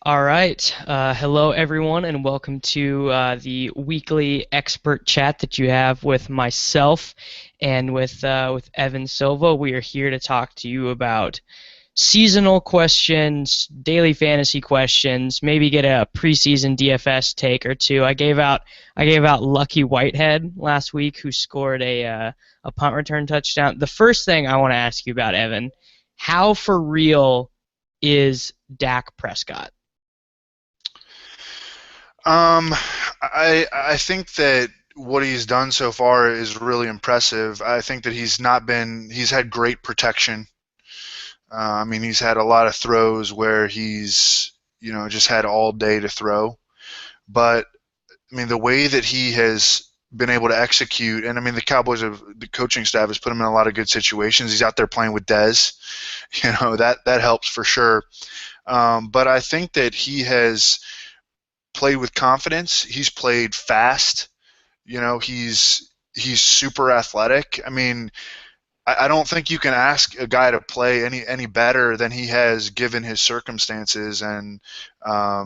All right. Hello, everyone, and welcome to the weekly expert chat that you have with myself and with Evan Silva. We are here to talk to you about seasonal questions, daily fantasy questions, maybe get a preseason DFS take or two. I gave out Lucky Whitehead last week, who scored a punt return touchdown. The first thing I want to ask you about, Evan, how for real is Dak Prescott? Um, I think that what he's done so far is really impressive. I think that he's had great protection. I mean, he's had a lot of throws where he's, just had all day to throw. But I mean, the way that he has been able to execute, and I mean, the coaching staff has put him in a lot of good situations. He's out there playing with Dez, that helps for sure. But I think that he has played with confidence. He's played fast. He's super athletic. I mean, I don't think you can ask a guy to play any better than he has given his circumstances. And I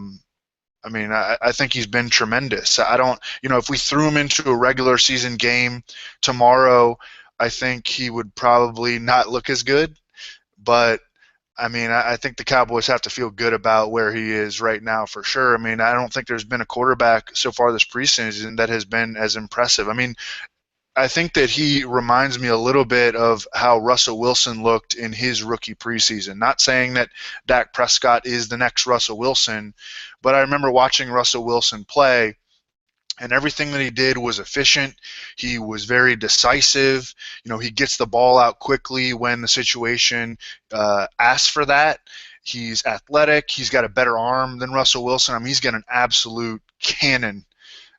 mean, I think he's been tremendous. I don't, if we threw him into a regular season game tomorrow, I think he would probably not look as good. But I mean, I think the Cowboys have to feel good about where he is right now for sure. I mean, I don't think there's been a quarterback so far this preseason that has been as impressive. I mean, I think that he reminds me a little bit of how Russell Wilson looked in his rookie preseason. Not saying that Dak Prescott is the next Russell Wilson, but I remember watching Russell Wilson play, and everything that he did was efficient. He was very decisive. He gets the ball out quickly when the situation asks for that. He's athletic. He's got a better arm than Russell Wilson. I mean, he's got an absolute cannon.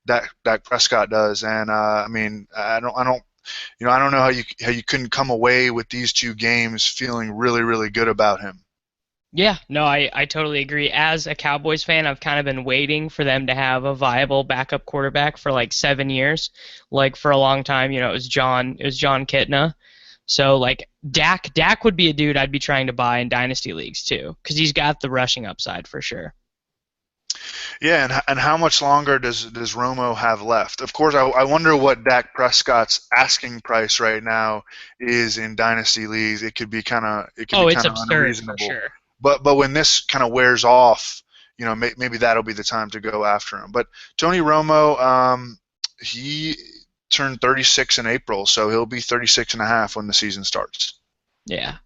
Dak Prescott does, and I mean, I don't know how you couldn't come away with these two games feeling really, really good about him. Yeah, no, I totally agree. As a Cowboys fan, I've kind of been waiting for them to have a viable backup quarterback for like 7 years. Like for a long time, it was John Kitna. So like Dak would be a dude I'd be trying to buy in dynasty leagues too, because he's got the rushing upside for sure. Yeah, and how much longer does Romo have left? Of course, I wonder what Dak Prescott's asking price right now is in dynasty leagues. It could be Oh, it's kind of absurd for unreasonable. sure. But when this kind of wears off, maybe that'll be the time to go after him. But Tony Romo, he turned 36 in April, so he'll be 36 and a half when the season starts. Yeah.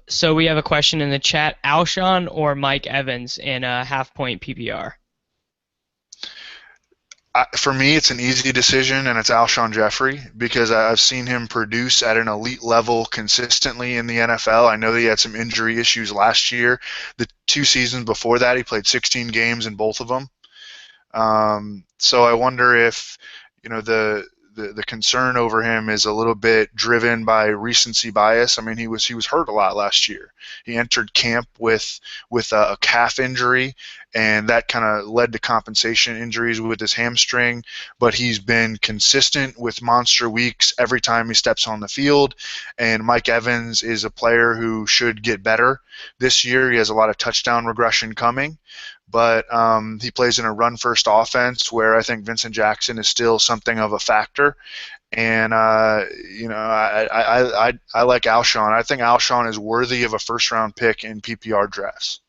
So we have a question in the chat: Alshon or Mike Evans in a half point PPR? For me, it's an easy decision, and it's Alshon Jeffrey because I've seen him produce at an elite level consistently in the NFL. I know that he had some injury issues last year. The 2 seasons before that, he played 16 games in both of them. So I wonder if the concern over him is a little bit driven by recency bias. I mean, he was hurt a lot last year. He entered camp with a calf injury, and that kind of led to compensation injuries with his hamstring. But he's been consistent with monster weeks every time he steps on the field. And Mike Evans is a player who should get better this year. He has a lot of touchdown regression coming, but he plays in a run-first offense where I think Vincent Jackson is still something of a factor. And I like Alshon. I think Alshon is worthy of a first-round pick in PPR drafts.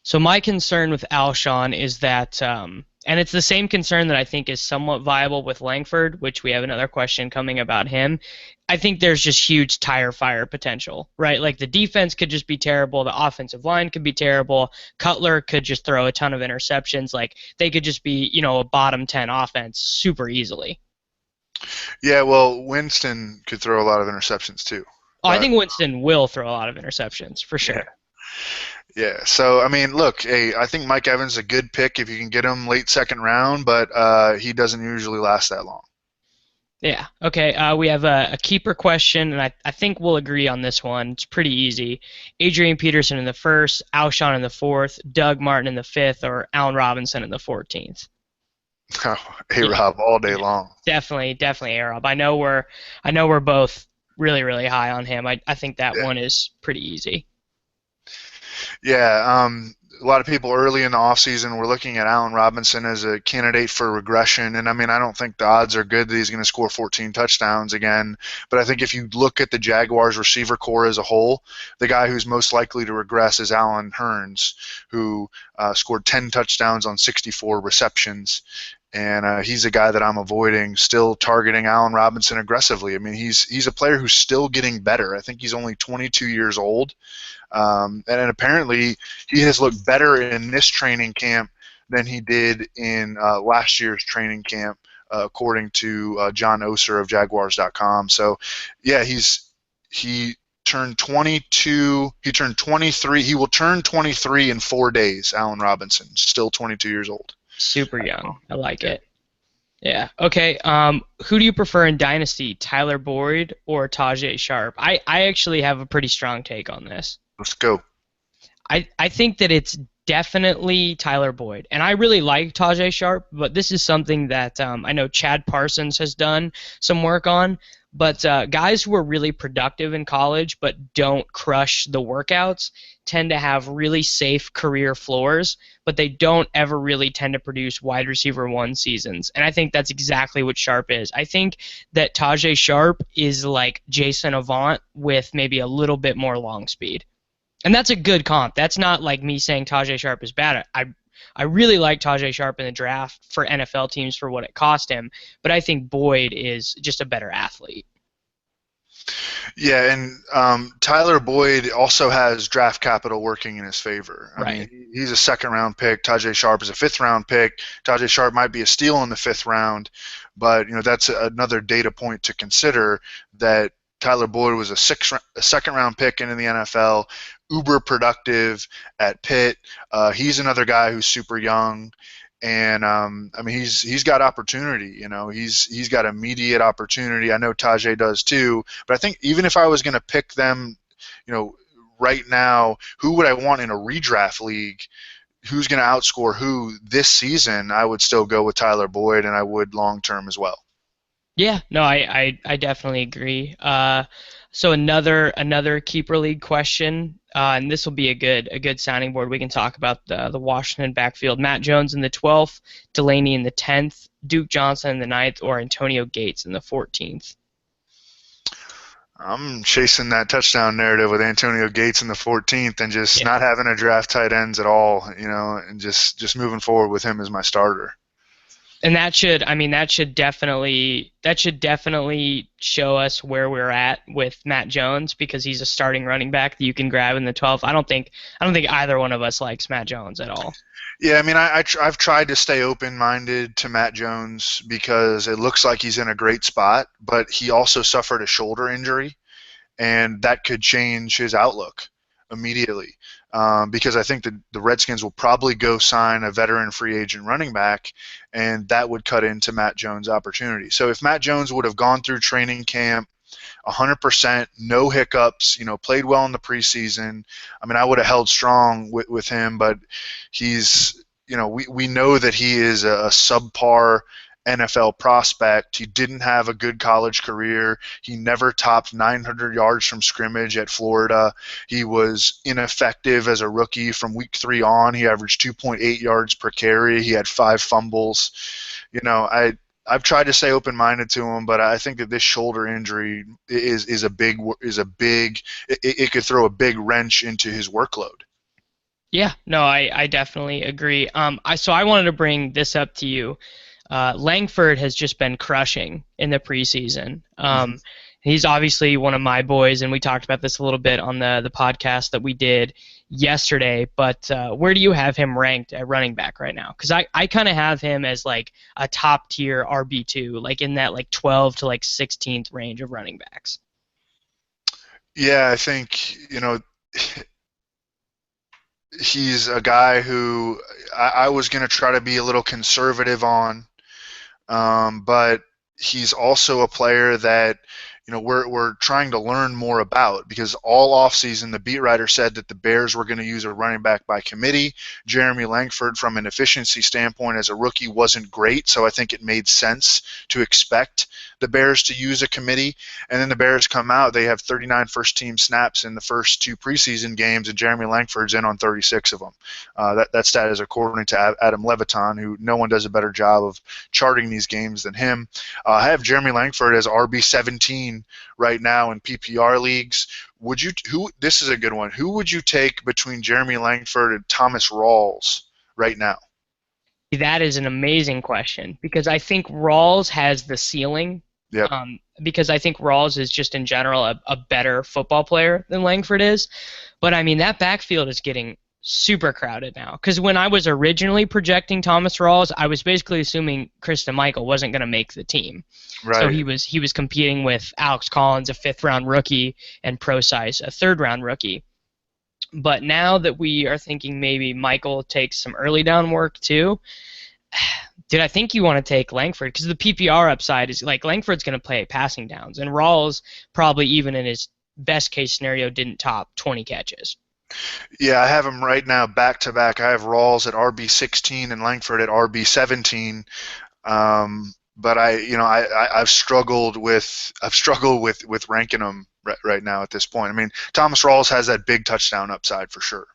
So my concern with Alshon is that, and it's the same concern that I think is somewhat viable with Langford, which we have another question coming about him. I think there's just huge tire fire potential, right? Like the defense could just be terrible, the offensive line could be terrible, Cutler could just throw a ton of interceptions, like they could just be, a bottom 10 offense super easily. Yeah, well, Winston could throw a lot of interceptions too, Oh, I but think Winston will throw a lot of interceptions for yeah, sure. yeah. So I mean, look, hey, I think Mike Evans is a good pick if you can get him late second round, but he doesn't usually last that long. Yeah. Okay. We have a keeper question, and I think we'll agree on this one. It's pretty easy. Adrian Peterson in the first, Alshon in the fourth, Doug Martin in the fifth, or Allen Robinson in the 14th. Hey, Yeah. Rob, all day Yeah. long. Definitely Arob. I know we're both really high on him. I think that Yeah. one is pretty easy. Yeah, a lot of people early in the offseason were looking at Allen Robinson as a candidate for regression. And I mean, I don't think the odds are good that he's going to score 14 touchdowns again. But I think if you look at the Jaguars receiver core as a whole, the guy who's most likely to regress is Allen Hurns, who scored 10 touchdowns on 64 receptions. And he's a guy that I'm avoiding, still targeting Allen Robinson aggressively. I mean, he's a player who's still getting better. I think he's only 22 years old. And apparently he has looked better in this training camp than he did in last year's training camp, according to John Oser of Jaguars.com. So, yeah, he turned 22. He turned 23. He will turn 23 in 4 days. Allen Robinson, still 22 years old. Super young. I like it. Yeah. Okay. Who do you prefer in Dynasty, Tyler Boyd or Tajay Sharp? I actually have a pretty strong take on this. Let's go. I think that it's definitely Tyler Boyd. And I really like Tajay Sharp, but this is something that I know Chad Parsons has done some work on. But guys who are really productive in college but don't crush the workouts tend to have really safe career floors, but they don't ever really tend to produce wide receiver one seasons. And I think that's exactly what Sharp is. I think that Tajay Sharp is like Jason Avant with maybe a little bit more long speed. And that's a good comp. That's not like me saying Tajay Sharp is bad. I really like Tajay Sharp in the draft for NFL teams for what it cost him, but I think Boyd is just a better athlete. Yeah, and Tyler Boyd also has draft capital working in his favor. I mean, he's a second-round pick. Tajay Sharp is a fifth-round pick. Tajay Sharp might be a steal in the fifth round, but that's another data point to consider that Tyler Boyd was a second-round pick into the NFL, uber productive at Pitt. He's another guy who's super young, and I mean he's got opportunity. He's got immediate opportunity. I know Tajay does too, but I think even if I was going to pick them, right now, who would I want in a redraft league? Who's going to outscore who this season? I would still go with Tyler Boyd, and I would long term as well. Yeah, no, I definitely agree. So another keeper league question, and this will be a good sounding board. We can talk about the Washington backfield. Matt Jones in the 12th, Delaney in the 10th, Duke Johnson in the 9th, or Antonio Gates in the 14th. I'm chasing that touchdown narrative with Antonio Gates in the 14th and just not having a draft tight ends at all, and just moving forward with him as my starter. And that should definitely show us where we're at with Matt Jones, because he's a starting running back that you can grab in the 12th. I don't think either one of us likes Matt Jones at all. Yeah, I mean, I've tried to stay open-minded to Matt Jones because it looks like he's in a great spot, but he also suffered a shoulder injury, and that could change his outlook immediately. Because I think the Redskins will probably go sign a veteran free agent running back, and that would cut into Matt Jones' opportunity. So if Matt Jones would have gone through training camp 100%, no hiccups, played well in the preseason, I mean, I would have held strong with him, but he's, we know that he is a subpar NFL prospect. He didn't have a good college career. He never topped 900 yards from scrimmage at Florida. He was ineffective as a rookie from week 3 on. He averaged 2.8 yards per carry. He had 5 fumbles. I've tried to stay open-minded to him, but I think that this shoulder injury is a big. It could throw a big wrench into his workload. Yeah, no, I definitely agree. So I wanted to bring this up to you. Langford has just been crushing in the preseason. He's obviously one of my boys, and we talked about this a little bit on the podcast that we did yesterday. But where do you have him ranked at running back right now? Because I kind of have him as like a top tier RB2, like in that like 12 to like 16th range of running backs. Yeah, I think he's a guy who I was going to try to be a little conservative on. But he's also a player that we're trying to learn more about, because all offseason the beat writer said that the Bears were going to use a running back by committee. Jeremy Langford, from an efficiency standpoint as a rookie, wasn't great, so I think it made sense to expect the Bears to use a committee. And then the Bears come out, they have 39 first-team snaps in the first 2 preseason games, and Jeremy Langford's in on 36 of them. That stat is according to Adam Levitan, who no one does a better job of charting these games than him. I have Jeremy Langford as RB17 right now in PPR leagues. This is a good one. Who would you take between Jeremy Langford and Thomas Rawls right now? That is an amazing question because I think Rawls has the ceiling. Yep. Because I think Rawls is just in general a better football player than Langford is. But I mean, that backfield is getting super crowded now. Because when I was originally projecting Thomas Rawls, I was basically assuming Christine Michael wasn't going to make the team. Right. So he was competing with Alex Collins, a 5th-round rookie, and Prosise, a 3rd-round rookie. But now that we are thinking maybe Michael takes some early down work too, dude, I think you want to take Langford because the PPR upside is like Langford's going to play passing downs, and Rawls probably even in his best case scenario didn't top 20 catches. Yeah, I have them right now back to back. I have Rawls at RB16 and Langford at RB17. But I've struggled with ranking them right now at this point. I mean, Thomas Rawls has that big touchdown upside for sure.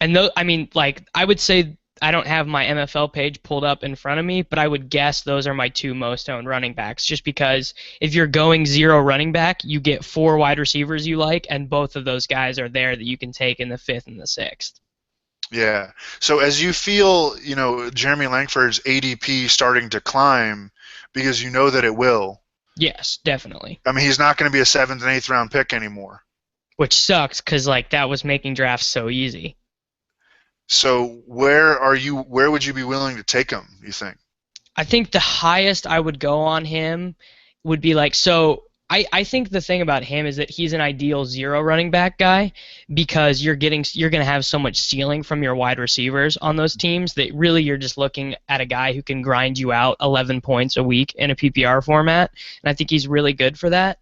And I mean, like I would say I don't have my MFL page pulled up in front of me, but I would guess those are my 2 most owned running backs. Just because if you're going 0 running back, you get 4 wide receivers you like, and both of those guys are there that you can take in the 5th and the 6th. Yeah. So as you feel, Jeremy Langford's ADP starting to climb, because you know that it will. Yes, definitely. I mean, he's not going to be a 7th and 8th round pick anymore. Which sucks because like that was making drafts so easy. So where would you be willing to take him, you think? I think the highest I would go on him would be like I think the thing about him is that he's an ideal 0 running back guy because you're going to have so much ceiling from your wide receivers on those teams that really you're just looking at a guy who can grind you out 11 points a week in a PPR format, and I think he's really good for that.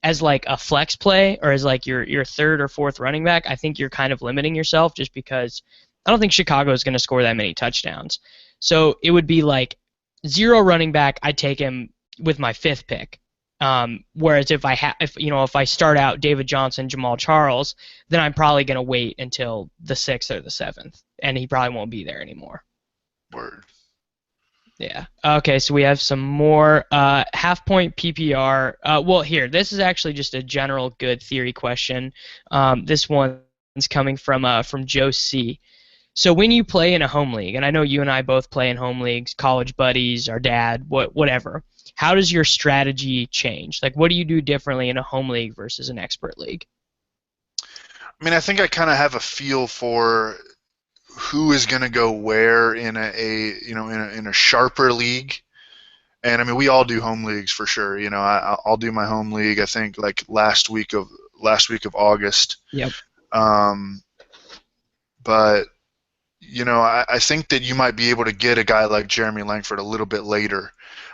As like a flex play or as like your 3rd or 4th running back, I think you're kind of limiting yourself just because I don't think Chicago is going to score that many touchdowns. So it would be like 0 running back, I'd take him with my 5th pick. Whereas if I start out David Johnson, Jamal Charles, then I'm probably going to wait until the 6th or the 7th, and he probably won't be there anymore. Word. Yeah. Okay, so we have some more half-point PPR. Well, here, this is actually just a general good theory question. This one's coming from Joe C. So when you play in a home league, and I know you and I both play in home leagues, college buddies, our dad, whatever, how does your strategy change? Like, what do you do differently in a home league versus an expert league? I mean, I think I kind of have a feel for who is going to go where in a sharper league. And I mean, we all do home leagues for sure. I'll do my home league, I think, like last week of August. Yep. But I think that you might be able to get a guy like Jeremy Langford a little bit later.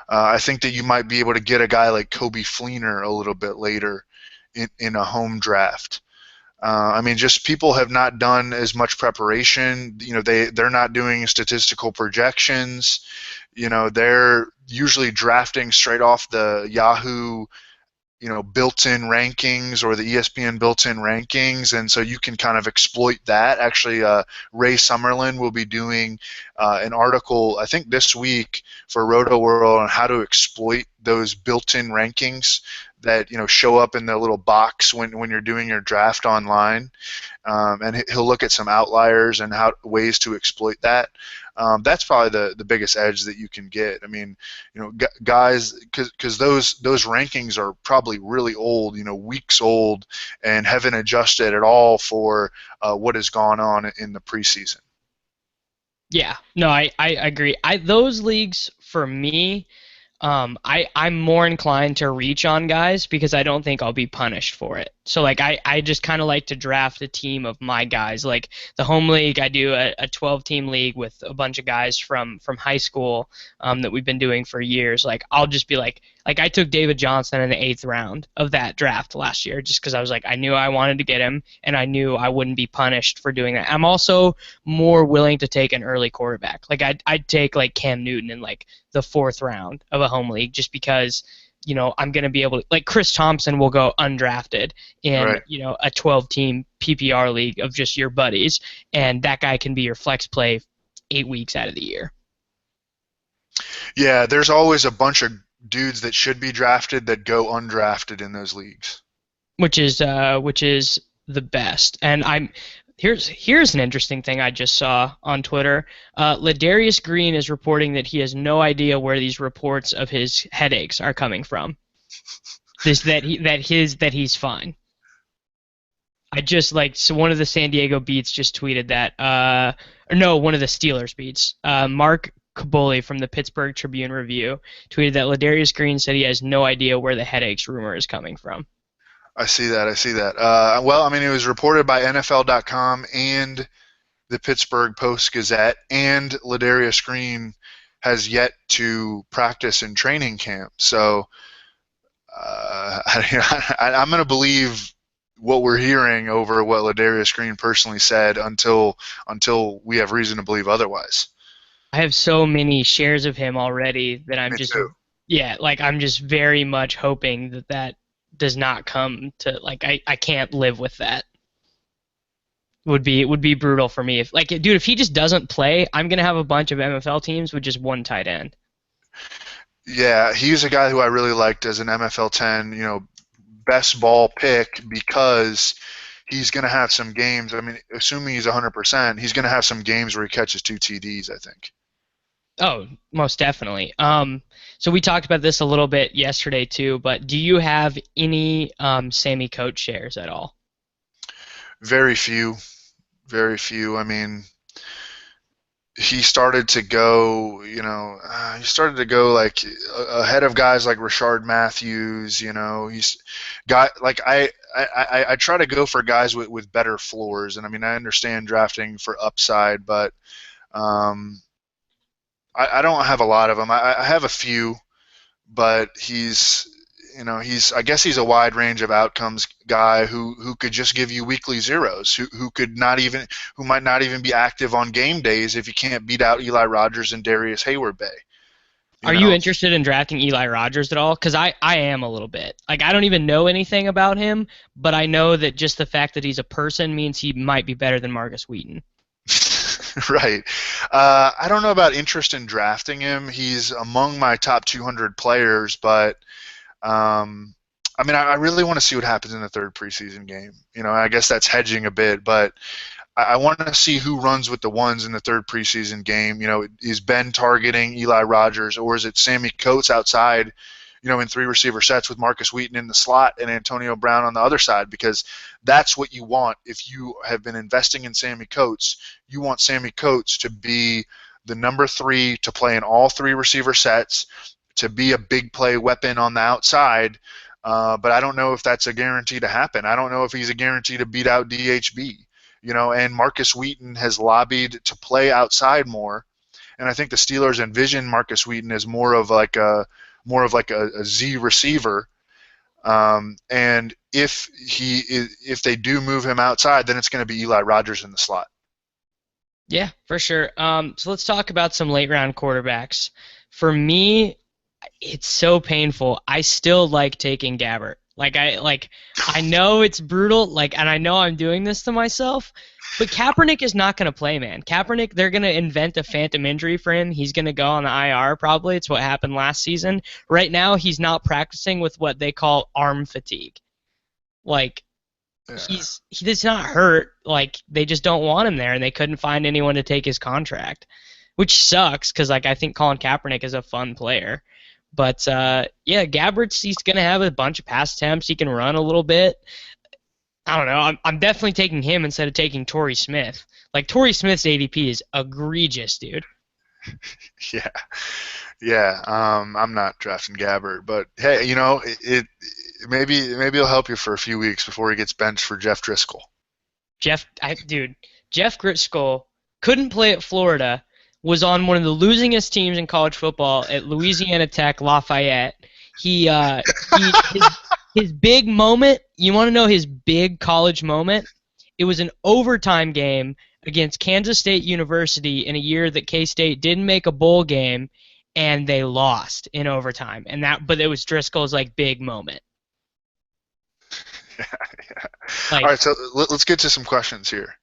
I think that you might be able to get a guy like Coby Fleener a little bit later in a home draft. I mean, just people have not done as much preparation. They're not doing statistical projections. They're usually drafting straight off the Yahoo, built-in rankings or the ESPN built-in rankings, and so you can kind of exploit that. Actually, Ray Summerlin will be doing an article, I think this week, for Roto World on how to exploit those built-in rankings that show up in the little box when you're doing your draft online, and he'll look at some outliers and ways to exploit that. That's probably the biggest edge that you can get. I mean, guys, because those rankings are probably really old, weeks old, and haven't adjusted at all for what has gone on in the preseason. Yeah, no, I agree. Those leagues for me, I'm more inclined to reach on guys because I don't think I'll be punished for it. So like I just kind of like to draft a team of my guys. Like the home league, I do a 12 team league with a bunch of guys from high school that we've been doing for years. Like I'll just be like I took David Johnson in the 8th round of that draft last year just because I was like I knew I wanted to get him and I knew I wouldn't be punished for doing that. I'm also more willing to take an early quarterback. Like I'd take like Cam Newton in like the 4th round of a home league just because I'm going to be able to, like Chris Thompson will go undrafted in, Right. a 12 team PPR league of just your buddies, and that guy can be your flex play 8 weeks out of the year. Yeah, there's always a bunch of dudes that should be drafted that go undrafted in those leagues. Which is the best. And here's an interesting thing I just saw on Twitter. Ladarius Green is reporting that he has no idea where these reports of his headaches are coming from. That he's fine. I just like so one of the San Diego beats just tweeted that. Or no, one of the Steelers beats. Mark Kaboli from the Pittsburgh Tribune Review tweeted that Ladarius Green said he has no idea where the headaches rumor is coming from. I see that. I see that. Well, I mean, it was reported by NFL.com and the Pittsburgh Post-Gazette, and Ladarius Green has yet to practice in training camp. So I'm going to believe what we're hearing over what Ladarius Green personally said until we have reason to believe otherwise. I have so many shares of him already that I'm Me just too. yeah, like I'm just very much hoping that does not come to like I can't live with that. Would be brutal for me if like dude if he just doesn't play, I'm gonna have a bunch of MFL teams with just one tight end. Yeah, he's a guy who I really liked as an MFL 10, best ball pick because he's going to have some games. I mean, assuming he's 100%, he's going to have some games where he catches 2 TDs, I think. Oh, most definitely. So we talked about this a little bit yesterday too, but do you have any Sammy Coates shares at all? Very few. Very few. I mean, he started to go, he started to go like ahead of guys like Rashard Matthews. He's got like I try to go for guys with better floors, and I mean I understand drafting for upside, but I don't have a lot of them. I have a few, but I guess he's a wide range of outcomes guy who could just give you weekly zeros, who might not even be active on game days if you can't beat out Eli Rogers and Darius Hayward-Bay. Are you interested in drafting Eli Rogers at all? Because I am a little bit. Like, I don't even know anything about him, but I know that just the fact that he's a person means he might be better than Marcus Wheaton. Right. I don't know about interest in drafting him. He's among my top 200 players, but I mean, I really want to see what happens in the third preseason game. I guess that's hedging a bit, but I want to see who runs with the ones in the third preseason game. Is Ben targeting Eli Rogers, or is it Sammy Coates outside, in 3 receiver sets with Marcus Wheaton in the slot and Antonio Brown on the other side? Because that's what you want if you have been investing in Sammy Coates. You want Sammy Coates to be the number 3 to play in all 3 receiver sets, to be a big play weapon on the outside. But I don't know if that's a guarantee to happen. I don't know if he's a guarantee to beat out DHB. And Marcus Wheaton has lobbied to play outside more, and I think the Steelers envision Marcus Wheaton as more of like a Z receiver. And if they do move him outside, then it's going to be Eli Rogers in the slot. Yeah, for sure. So let's talk about some late round quarterbacks. For me, it's so painful. I still like taking Gabbert. I know it's brutal, and I know I'm doing this to myself, but Kaepernick is not going to play, man. Kaepernick, they're going to invent a phantom injury for him. He's going to go on the IR probably. It's what happened last season. Right now, he's not practicing with what they call arm fatigue. Yeah. He's not hurt. They just don't want him there, and they couldn't find anyone to take his contract, which sucks because I think Colin Kaepernick is a fun player. But, yeah, Gabbert's he's going to have a bunch of pass attempts. He can run a little bit. I don't know. I'm definitely taking him instead of taking Torrey Smith. Torrey Smith's ADP is egregious, dude. Yeah, yeah. I'm not drafting Gabbert, but hey, maybe it'll help you for a few weeks before he gets benched for Jeff Driscoll. Dude, Jeff Driscoll couldn't play at Florida, was on one of the losingest teams in college football at Louisiana Tech Lafayette. His big moment. You want to know his big college moment? It was an overtime game against Kansas State University in a year that K-State didn't make a bowl game, and they lost in overtime. But it was Driscoll's like big moment. Yeah. All Like right, so let's get to some questions here.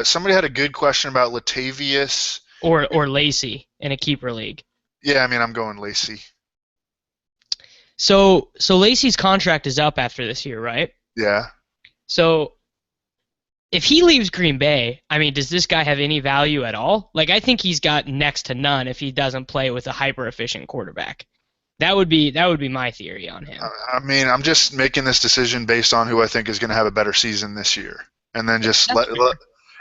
Somebody had a good question about Latavius. or Lacey in a keeper league. Yeah, I mean, I'm going Lacey. So Lacey's contract is up after this year, right? Yeah. So if he leaves Green Bay, I mean, does this guy have any value at all? Like, I think he's got next to none if he doesn't play with a hyper efficient quarterback. That would be my theory on him. I mean, I'm just making this decision based on who I think is going to have a better season this year, and then just That's fair.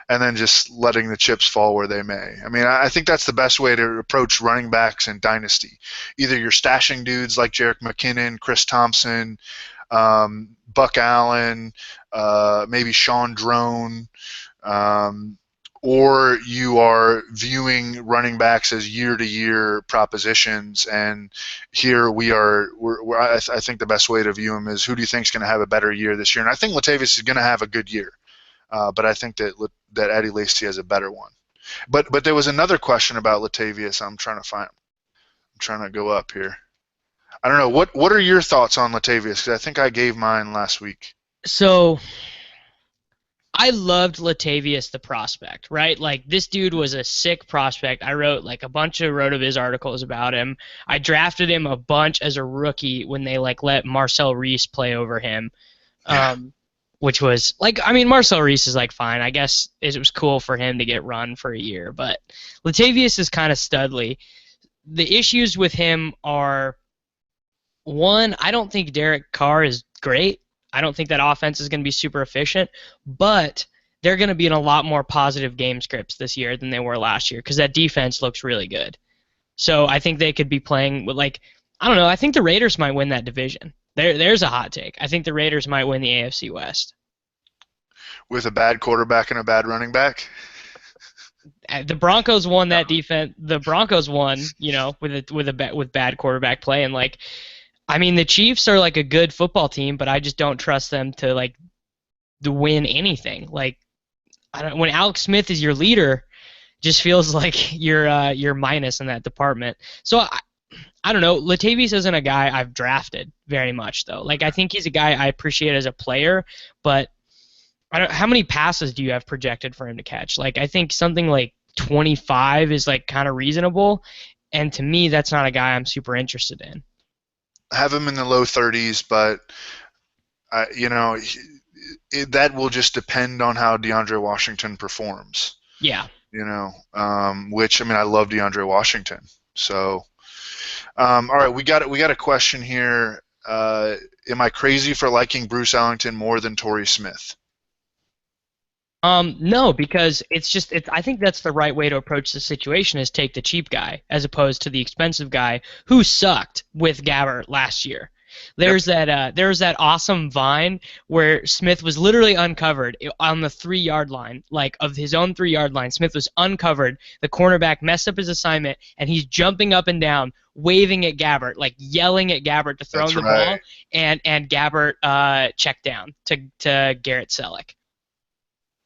and then just letting the chips fall where they may. I mean, I think that's the best way to approach running backs in dynasty. Either you're stashing dudes like Jerick McKinnon, Chris Thompson, Buck Allen, maybe Sean Drone, um, or you are viewing running backs as year-to-year propositions. And here we are. I think the best way to view them is who do you think is going to have a better year this year? And I think Latavius is going to have a good year, but I think that Eddie Lacy has a better one. But there was another question about Latavius. I'm trying to find. I'm trying to go up here. I don't know. What are your thoughts on Latavius? Because I think I gave mine last week. So I loved Latavius the prospect, right? Like this dude was a sick prospect. I wrote like a bunch of his articles about him. I drafted him a bunch as a rookie when they like let Marcel Reese play over him. Yeah. Which was like, I mean, Marcel Reese is like fine. I guess it was cool for him to get run for a year, but Latavius is kind of studly. The issues with him are one, I don't think Derek Carr is great. I don't think that offense is going to be super efficient, but they're going to be in a lot more positive game scripts this year than they were last year because that defense looks really good. So I think they could be playing with like, I don't know. I think the Raiders might win that division. There's a hot take. I think the Raiders might win the AFC West. With a bad quarterback and a bad running back. The Broncos won that defense. The Broncos won, with bad quarterback play, and like, I mean, the Chiefs are like a good football team, but I just don't trust them to like to win anything. Like, I don't. When Alex Smith is your leader, it just feels like you're minus in that department. So I don't know. Latavius isn't a guy I've drafted very much though. Like, I think he's a guy I appreciate as a player, but how many passes do you have projected for him to catch? Like, I think something like 25 is like kind of reasonable, and to me, that's not a guy I'm super interested in. Have him in the low 30s, but that will just depend on how DeAndre Washington performs. Yeah. Which I mean, I love DeAndre Washington. So, all right, we got a question here. Am I crazy for liking Bruce Ellington more than Torrey Smith? No, because I think that's the right way to approach the situation is take the cheap guy as opposed to the expensive guy who sucked with Gabbert last year. Yep. There's that awesome vine where Smith was literally uncovered on the 3 yard line, like of his own 3 yard line. Smith was uncovered. The cornerback messed up his assignment, and he's jumping up and down, waving at Gabbert, like yelling at Gabbert to throw That's him the right. ball, and Gabbert checked down to Garrett Selleck.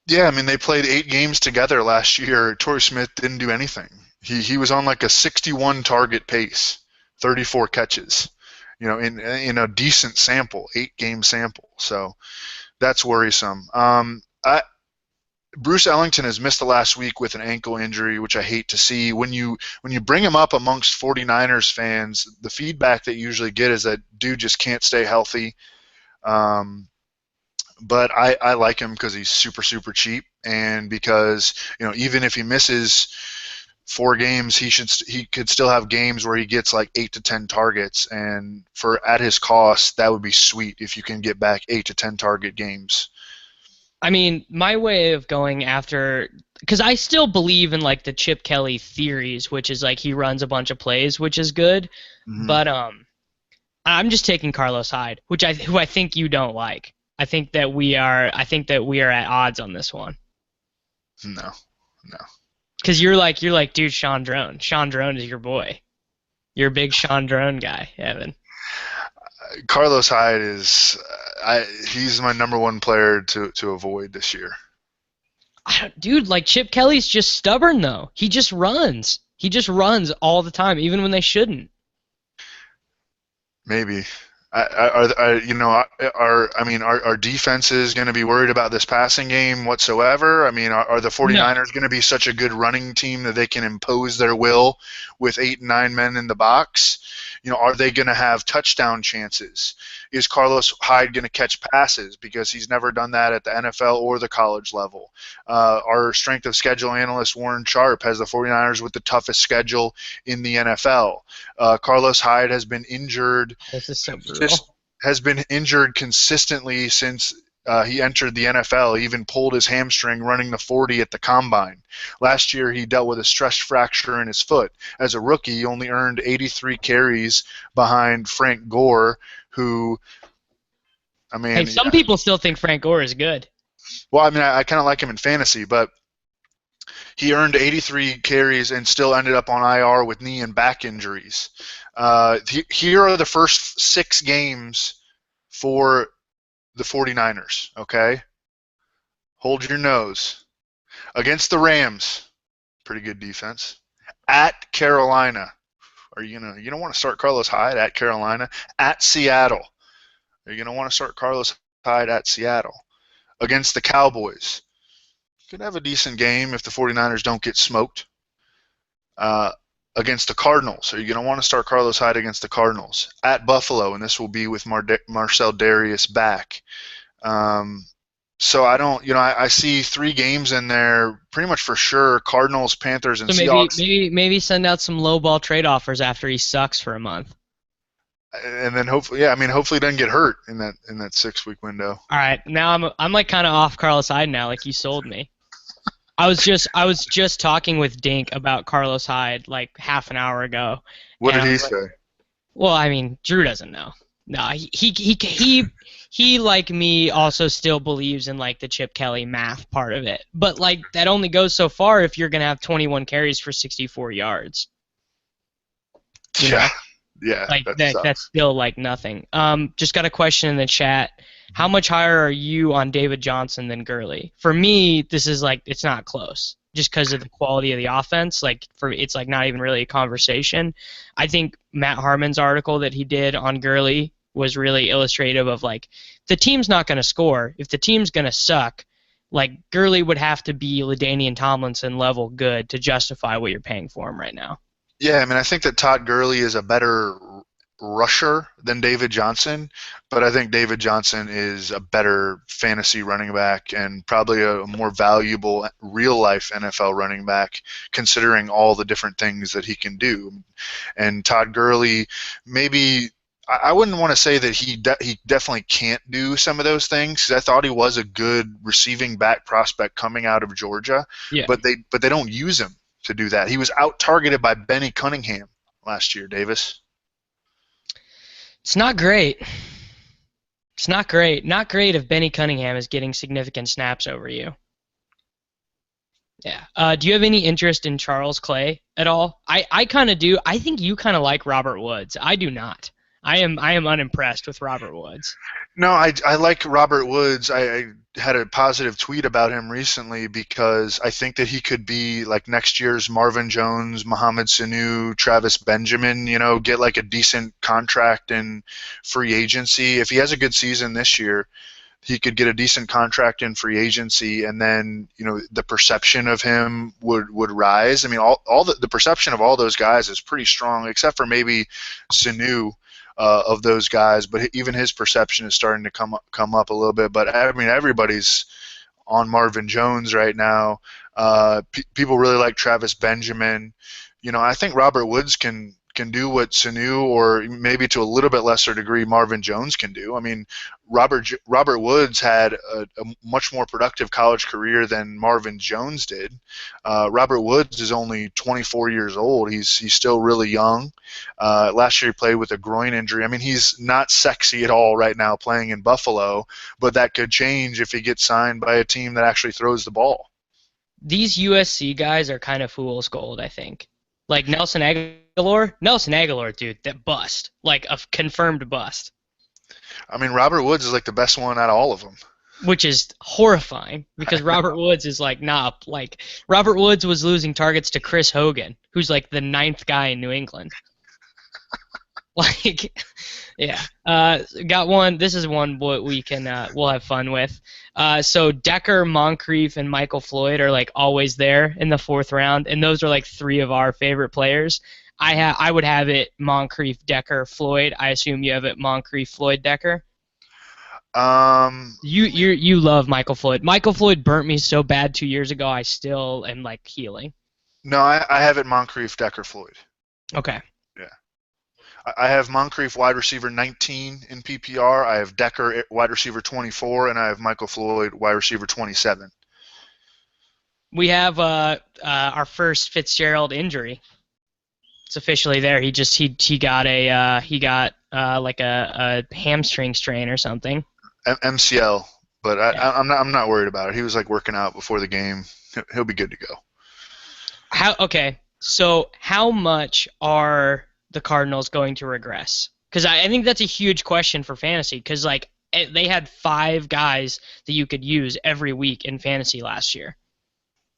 Yeah, I mean, they played 8 games together last year. Torrey Smith didn't do anything. He was on like a 61 target pace, 34 catches. In a decent sample, 8 game sample. So that's worrisome. Bruce Ellington has missed the last week with an ankle injury, which I hate to see. When you bring him up amongst 49ers fans, the feedback that you usually get is that dude just can't stay healthy. But I like him because he's super, super cheap, and because even if he misses 4 games, he could still have games where he gets like 8 to 10 targets, and for at his cost, that would be sweet if you can get back 8 to 10 target games. I mean, my way of going after because I still believe in like the Chip Kelly theories, which is like he runs a bunch of plays, which is good. Hmm. But I'm just taking Carlos Hyde, who I think you don't like. I think that we are at odds on this one. No, no. Because you're like, dude, Sean Drone. Sean Drone is your boy. You're a big Sean Drone guy, Evan. Carlos Hyde he's my number one player to avoid this year. Dude, like Chip Kelly's just stubborn though. He just runs. He just runs all the time, even when they shouldn't. Maybe. Are defenses going to be worried about this passing game whatsoever? I mean, are the No. 49ers going to be such a good running team that they can impose their will with 8 and 9 men in the box? Are they going to have touchdown chances? Is Carlos Hyde going to catch passes because he's never done that at the NFL or the college level? Our strength of schedule analyst Warren Sharp has the 49ers with the toughest schedule in the NFL. Carlos Hyde has been injured This is so brutal. consistently since he entered the NFL. He even pulled his hamstring running the 40 at the combine. Last year, he dealt with a stress fracture in his foot. As a rookie, he only earned 83 carries behind Frank Gore, who, I mean, Hey, some people still think Frank Gore is good. well, I mean, I kind of like him in fantasy, but he earned 83 carries and still ended up on IR with knee and back injuries. Here are the first 6 games for the 49ers, okay? Hold your nose. Against the Rams, pretty good defense. At Carolina, you don't want to start Carlos Hyde at Carolina. At Seattle, are you going to want to start Carlos Hyde at Seattle? Against the Cowboys, could have a decent game if the 49ers don't get smoked. Against the Cardinals, are you going to want to start Carlos Hyde against the Cardinals? At Buffalo, and this will be with Marcel Darius back. So I don't, I see 3 games in there pretty much for sure: Cardinals, Panthers, and So maybe Seahawks. maybe send out some low ball trade offers after he sucks for a month. And then hopefully, yeah, I mean, hopefully he doesn't get hurt in that 6-week window. All right, now I'm like kind of off Carlos Hyde now. Like you sold me. I was just talking with Dink about Carlos Hyde like half an hour ago. What And did I he was like, say? well, I mean, Drew doesn't know. No, he like me also still believes in like the Chip Kelly math part of it. But like that only goes so far if you're gonna have 21 carries for 64 yards. You know, Yeah, yeah, like that that's sucks. still like nothing. Just got a question in the chat. How much higher are you on David Johnson than Gurley? For me, this is like it's not close. Just because of the quality of the offense, like it's like not even really a conversation. I think Matt Harmon's article that he did on Gurley was really illustrative of like the team's not going to score. If the team's going to suck, like Gurley would have to be LaDainian Tomlinson level good to justify what you're paying for him right now. Yeah, I mean, I think that Todd Gurley is a better rusher than David Johnson, but I think David Johnson is a better fantasy running back and probably a more valuable real life NFL running back, considering all the different things that he can do. And Todd Gurley, maybe I wouldn't want to say that he definitely can't do some of those things, 'cause I thought he was a good receiving back prospect coming out of Georgia, Yeah, but they don't use him to do that. He was out targeted by Benny Cunningham last year, Davis. it's not great. It's not great. Not great if Benny Cunningham is getting significant snaps over you. Yeah. Do you have any interest in Charles Clay at all? I kind of do. I think you kind of like Robert Woods. I do not. I am unimpressed with Robert Woods. No, I like Robert Woods. I had a positive tweet about him recently because I think that he could be like next year's Marvin Jones, Mohamed Sanu, Travis Benjamin, get like a decent contract in free agency. If he has a good season this year, he could get a decent contract in free agency, and then the perception of him would rise. I mean, all the perception of all those guys is pretty strong, except for maybe Sanu of those guys. But even his perception is starting to come up a little bit. But I mean, everybody's on Marvin Jones right now. People really like Travis Benjamin. I think Robert Woods can what Sanu, or maybe to a little bit lesser degree Marvin Jones can do. I mean, Robert Woods had a much more productive college career than Marvin Jones did. Robert Woods is only 24 years old. He's still really young. Last year he played with a groin injury. I mean, he's not sexy at all right now playing in Buffalo, but that could change if he gets signed by a team that actually throws the ball. These USC guys are kind of fool's gold, I think. Like Nelson Aguilar, dude, that bust, like a confirmed bust, I mean, Robert Woods is like the best one out of all of them. which is horrifying because Robert Woods is like Robert Woods was losing targets to Chris Hogan, who's like the ninth guy in New England. Like, yeah. Got one. This is one we can we'll have fun with. So Decker, Moncrief, and Michael Floyd are like always there in the fourth round, and those are like three of our favorite players. I would have it Moncrief, Decker, Floyd. I assume you have it Moncrief, Floyd, Decker. You love Michael Floyd. Michael Floyd burnt me so bad 2 years ago. I still am like healing. No, I have it Moncrief, Decker, Floyd. Okay. Yeah. I have Moncrief wide receiver 19 in PPR. I have Decker wide receiver 24, and I have Michael Floyd wide receiver 27. We have our first Fitzgerald injury. It's officially there. He got like a hamstring strain or something. MCL, but Yeah. I'm not worried about it. He was like working out before the game. He'll be good to go. So how much are the Cardinals going to regress? Because I think that's a huge question for fantasy. Because like they had 5 guys that you could use every week in fantasy last year.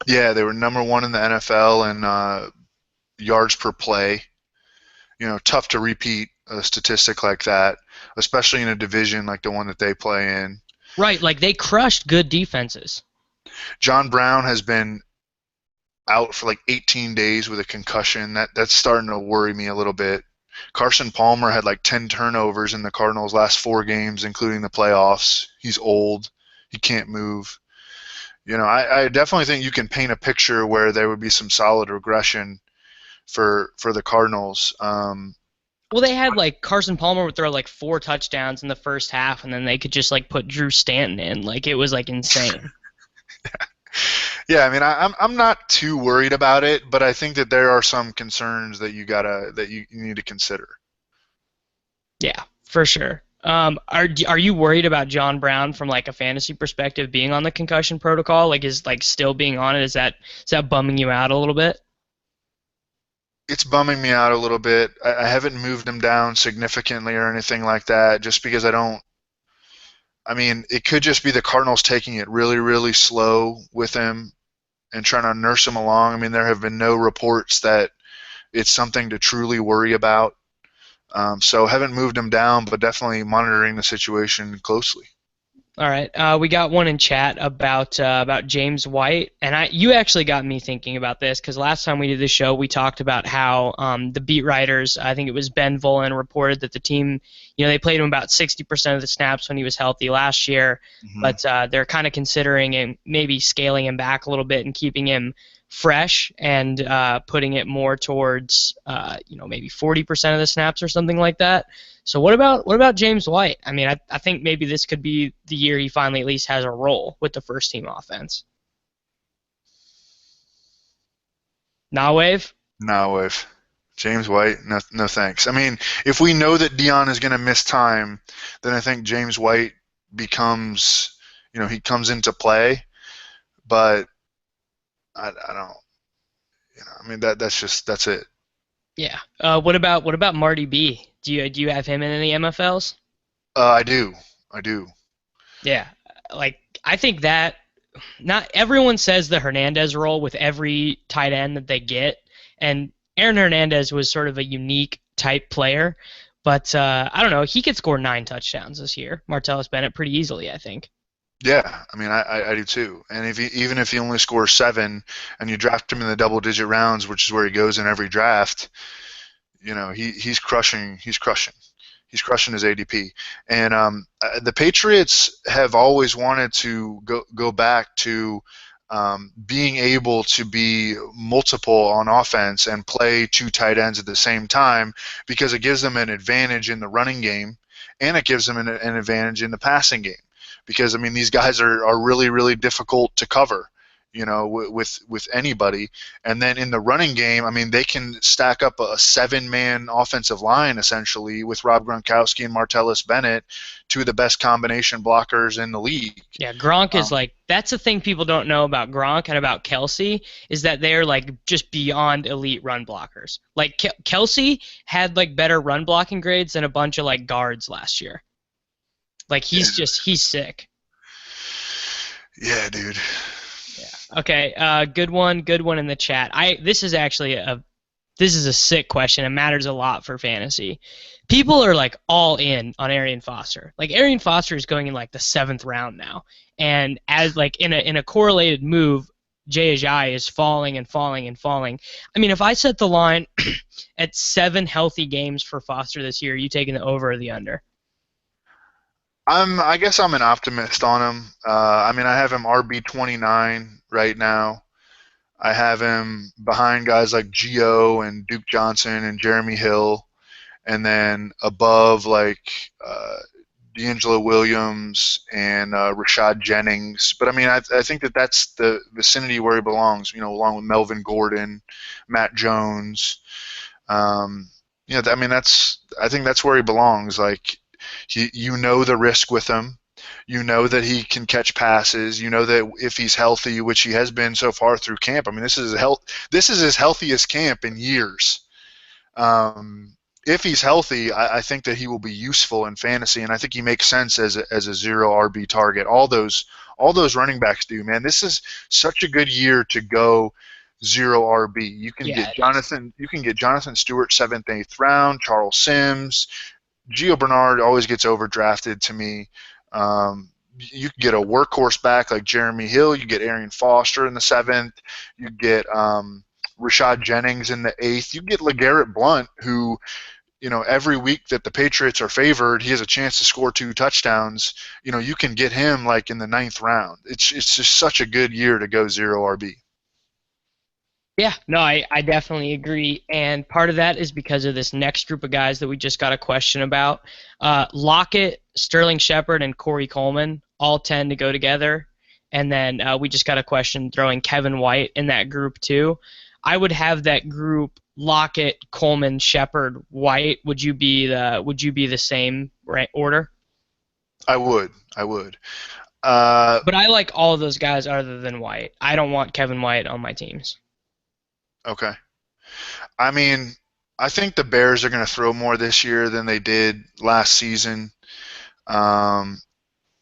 Yeah, they were number 1 in the NFL in yards per play. You know, tough to repeat a statistic like that, especially in a division like the one that they play in. Right, like they crushed good defenses. John Brown has been out for like 18 days with a concussion. That's starting to worry me a little bit. Carson Palmer had like 10 turnovers in the Cardinals' last 4 games, including the playoffs. He's old. He can't move. You know, I definitely think you can paint a picture where there would be some solid regression for the Cardinals. Well, they had like Carson Palmer would throw like 4 touchdowns in the first half, and then they could just like put Drew Stanton in. Like it was like insane. Yeah, I mean, I'm not too worried about it, but I think that there are some concerns that you need to consider. Yeah, for sure. Are you worried about John Brown from like a fantasy perspective being on the concussion protocol? Like is like still being on it? Is that bumming you out a little bit? It's bumming me out a little bit. I haven't moved him down significantly or anything like that, just because I don't. I mean, it could just be the Cardinals taking it really, really slow with him and trying to nurse him along. I mean, there have been no reports that it's something to truly worry about. So haven't moved him down, but definitely monitoring the situation closely. All right. We got one in chat about James White, and you actually got me thinking about this because last time we did the show, we talked about how the beat writers, I think it was Ben Volen, reported that the team, they played him about 60% of the snaps when he was healthy last year, but they're kind of considering and maybe scaling him back a little bit and keeping him fresh and putting it more towards maybe 40% of the snaps or something like that. So what about James White? I mean, I think maybe this could be the year he finally at least has a role with the first team offense. Nah, Wave? No, with James White, no thanks. I mean, if we know that Dion is going to miss time, then I think James White becomes, he comes into play. But I don't, I mean that's it. Yeah. What about Marty B? Do you have him in any MFLs? I do. Yeah. Like I think that not everyone says the Hernandez role with every tight end that they get, and Aaron Hernandez was sort of a unique type player, but I don't know. He could score 9 touchdowns this year. Martellus Bennett pretty easily, I think. Yeah, I mean, I do too. And even if he only scores 7 and you draft him in the double-digit rounds, which is where he goes in every draft, he's crushing. He's crushing his ADP. And the Patriots have always wanted to go back to being able to be multiple on offense and play two tight ends at the same time, because it gives them an advantage in the running game and it gives them an advantage in the passing game. Because I mean, these guys are really, really difficult to cover, with anybody. And then in the running game, I mean, they can stack up a seven-man offensive line essentially with Rob Gronkowski and Martellus Bennett, two of the best combination blockers in the league. Yeah, Gronk is Um, like that's the thing people don't know about Gronk and about Kelsey is that they're like just beyond elite run blockers. Like Kelsey had like better run blocking grades than a bunch of like guards last year. Like he's sick. yeah, dude. Yeah. Okay. Good one in the chat. This is actually this is a sick question. It matters a lot for fantasy. People are like all in on Arian Foster. Like Arian Foster is going in like the 7th round now, and as like in a correlated move, Jay Ajayi is falling and falling and falling. I mean, if I set the line at 7 healthy games for Foster this year, are you taking the over or the under? I guess I'm an optimist on him. I mean, I have him RB 29 right now. I have him behind guys like Gio and Duke Johnson and Jeremy Hill, and then above like D'Angelo Williams and Rashad Jennings. But I mean, I think that's the vicinity where he belongs. Along with Melvin Gordon, Matt Jones. I mean, I think that's where he belongs. Like, the risk with him. You know that he can catch passes. You know that if he's healthy, which he has been so far through camp. I mean, this is his healthiest camp in years. If he's healthy, I think that he will be useful in fantasy, and I think he makes sense as a zero RB target. All those running backs do, man. This is such a good year to go zero RB. You can get Jonathan Stewart 7th, 8th round, Charles Sims, Gio Bernard always gets overdrafted to me. You can get a workhorse back like Jeremy Hill. You get Arian Foster in the 7th. You get Rashad Jennings in the 8th. You get LeGarrette Blount, who, every week that the Patriots are favored, he has a chance to score 2 touchdowns. You can get him like in the 9th round. It's just such a good year to go zero RB. Yeah, no, I definitely agree. And part of that is because of this next group of guys that we just got a question about. Lockett, Sterling Shepard, and Corey Coleman all tend to go together. And then we just got a question throwing Kevin White in that group too. I would have that group Lockett, Coleman, Shepard, White. Would you be the same order? I would. But I like all of those guys other than White. I don't want Kevin White on my teams. Okay. I mean, I think the Bears are going to throw more this year than they did last season. And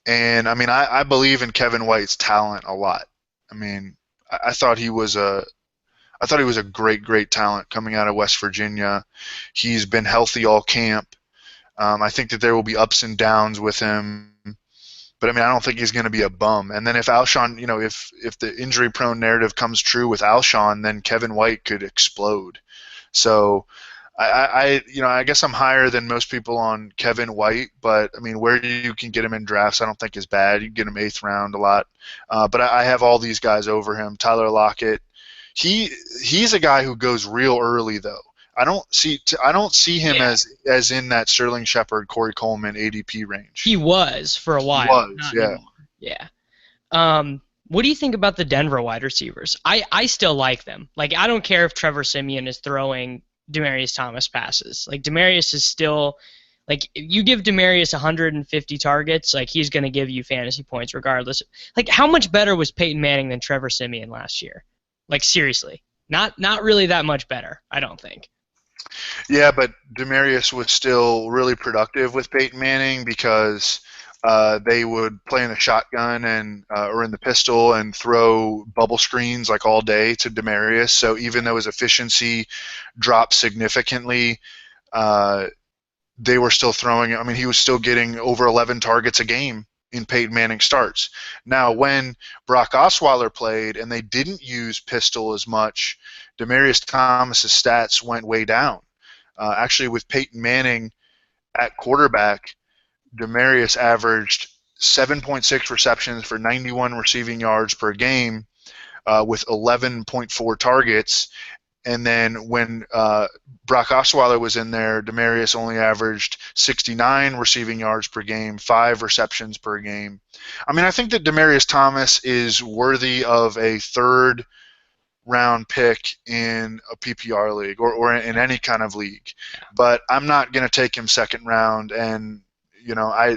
I mean, I believe in Kevin White's talent a lot. I mean, I thought he was a great, great talent coming out of West Virginia. He's been healthy all camp. I think that there will be ups and downs with him. But I mean, I don't think he's going to be a bum. And then if Alshon, if the injury-prone narrative comes true with Alshon, then Kevin White could explode. So I guess I'm higher than most people on Kevin White, but I mean, where you can get him in drafts, I don't think is bad. You can get him 8th round a lot. But I have all these guys over him. Tyler Lockett, he's a guy who goes real early though. I don't see him as in that Sterling Shepard, Corey Coleman ADP range. He was for a while. He was, not yeah. anymore. Yeah. What do you think about the Denver wide receivers? I still like them. Like, I don't care if Trevor Siemian is throwing Demaryius Thomas passes. Like, Demaryius is still – like, you give Demaryius 150 targets, like, he's going to give you fantasy points regardless. Like, how much better was Peyton Manning than Trevor Siemian last year? Like, seriously. Not really that much better, I don't think. Yeah, but Demaryius was still really productive with Peyton Manning because they would play in the shotgun and or in the pistol and throw bubble screens like all day to Demaryius. So even though his efficiency dropped significantly, they were still throwing. I mean, he was still getting over 11 targets a game in Peyton Manning starts. Now, when Brock Osweiler played and they didn't use pistol as much, Demaryius Thomas's stats went way down. Actually, with Peyton Manning at quarterback, Demaryius averaged 7.6 receptions for 91 receiving yards per game, with 11.4 targets. And then when Brock Osweiler was in there, Demaryius only averaged 69 receiving yards per game, 5 receptions per game. I mean, I think that Demaryius Thomas is worthy of a third-round pick in a PPR league or in any kind of league. But I'm not going to take him second round. And, you know,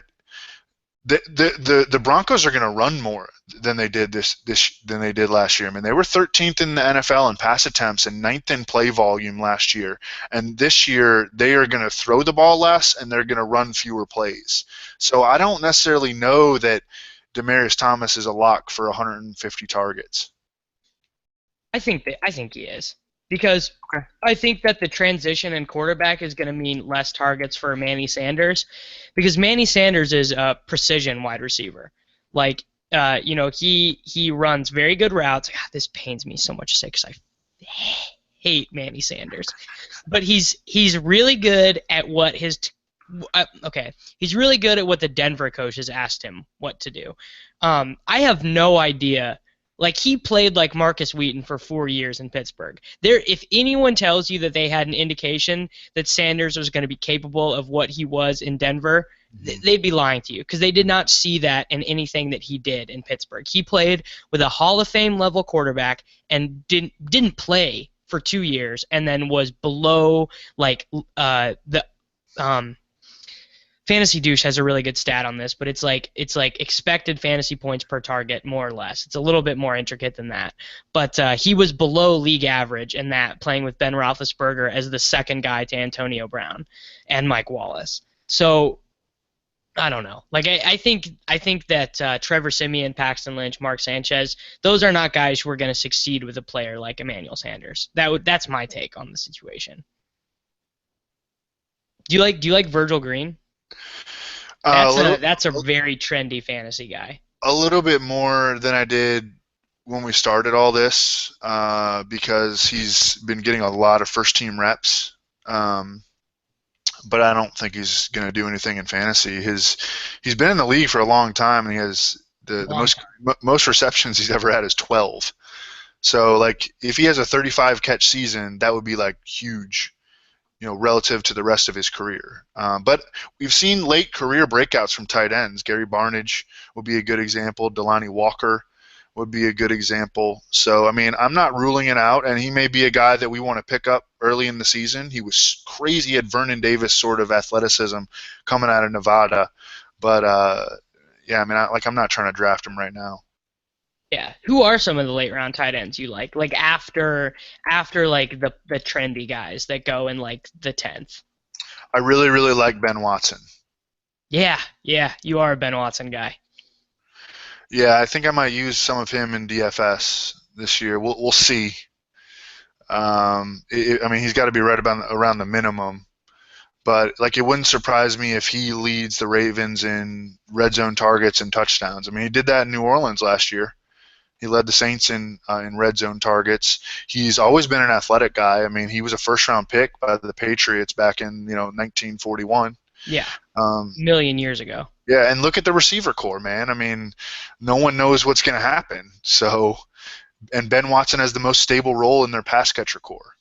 the Broncos are going to run more than they did than they did last year. I mean, they were 13th in the NFL in pass attempts and 9th in play volume last year. And this year they are going to throw the ball less and they're going to run fewer plays. So I don't necessarily know that Demaryius Thomas is a lock for 150 targets. I think he is, because Okay. I think that the transition in quarterback is going to mean less targets for Manny Sanders, because Manny Sanders is a precision wide receiver. Like, he runs very good routes. God, this pains me so much to say because I hate Manny Sanders, but he's really good at what he's really good at what the Denver coaches asked him what to do. I have no idea. Like, he played like Marcus Wheaton for 4 years in Pittsburgh. If anyone tells you that they had an indication that Sanders was going to be capable of what he was in Denver, they'd be lying to you, because they did not see that in anything that he did in Pittsburgh. He played with a Hall of Fame level quarterback and didn't play for 2 years, and then was below the Fantasy Douche has a really good stat on this, but it's like expected fantasy points per target, more or less. It's a little bit more intricate than that. But he was below league average in that, playing with Ben Roethlisberger as the second guy to Antonio Brown and Mike Wallace. So I don't know. Like, I think that Trevor Siemian, Paxton Lynch, Mark Sanchez, those are not guys who are going to succeed with a player like Emmanuel Sanders. That's my take on the situation. Do you like Virgil Green? That's a very trendy fantasy guy. A little bit more than I did when we started all this, because he's been getting a lot of first-team reps. But I don't think he's going to do anything in fantasy. He's been in the league for a long time, and he has the most receptions he's ever had is 12. So, like, if he has a 35 catch season, that would be like huge, relative to the rest of his career. But we've seen late career breakouts from tight ends. Gary Barnidge would be a good example. Delanie Walker would be a good example. So, I mean, I'm not ruling it out, and he may be a guy that we want to pick up early in the season. He was crazy. He had Vernon Davis sort of athleticism coming out of Nevada. But, yeah, I mean, I'm not trying to draft him right now. Yeah. Who are some of the late round tight ends you like? Like, after like the trendy guys that go in like the 10th? I really, really like Ben Watson. Yeah, you are a Ben Watson guy. Yeah, I think I might use some of him in DFS this year. We'll see. I mean, he's got to be right around the minimum. But, like, it wouldn't surprise me if he leads the Ravens in red zone targets and touchdowns. I mean, he did that in New Orleans last year. He led the Saints in red zone targets. He's always been an athletic guy. I mean, he was a first-round pick by the Patriots back in 1941. Yeah, a million years ago. Yeah, and look at the receiver core, man. I mean, no one knows what's going to happen. So, and Ben Watson has the most stable role in their pass catcher core.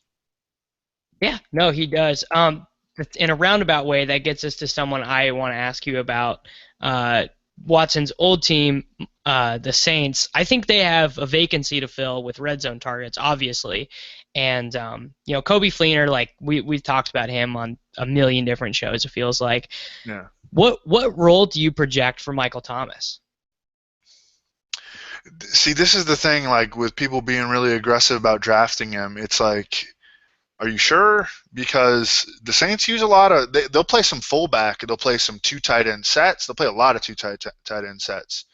Yeah, no, he does. In a roundabout way, that gets us to someone I want to ask you about. Watson's old team, the Saints. I think they have a vacancy to fill with red zone targets, obviously. And Coby Fleener, like we've talked about him on a million different shows, it feels like. Yeah. What role do you project for Michael Thomas? See, this is the thing, like, with people being really aggressive about drafting him, it's like, are you sure? Because the Saints use a lot of they'll play some fullback, they'll play some two tight end sets, they'll play a lot of two tight end sets.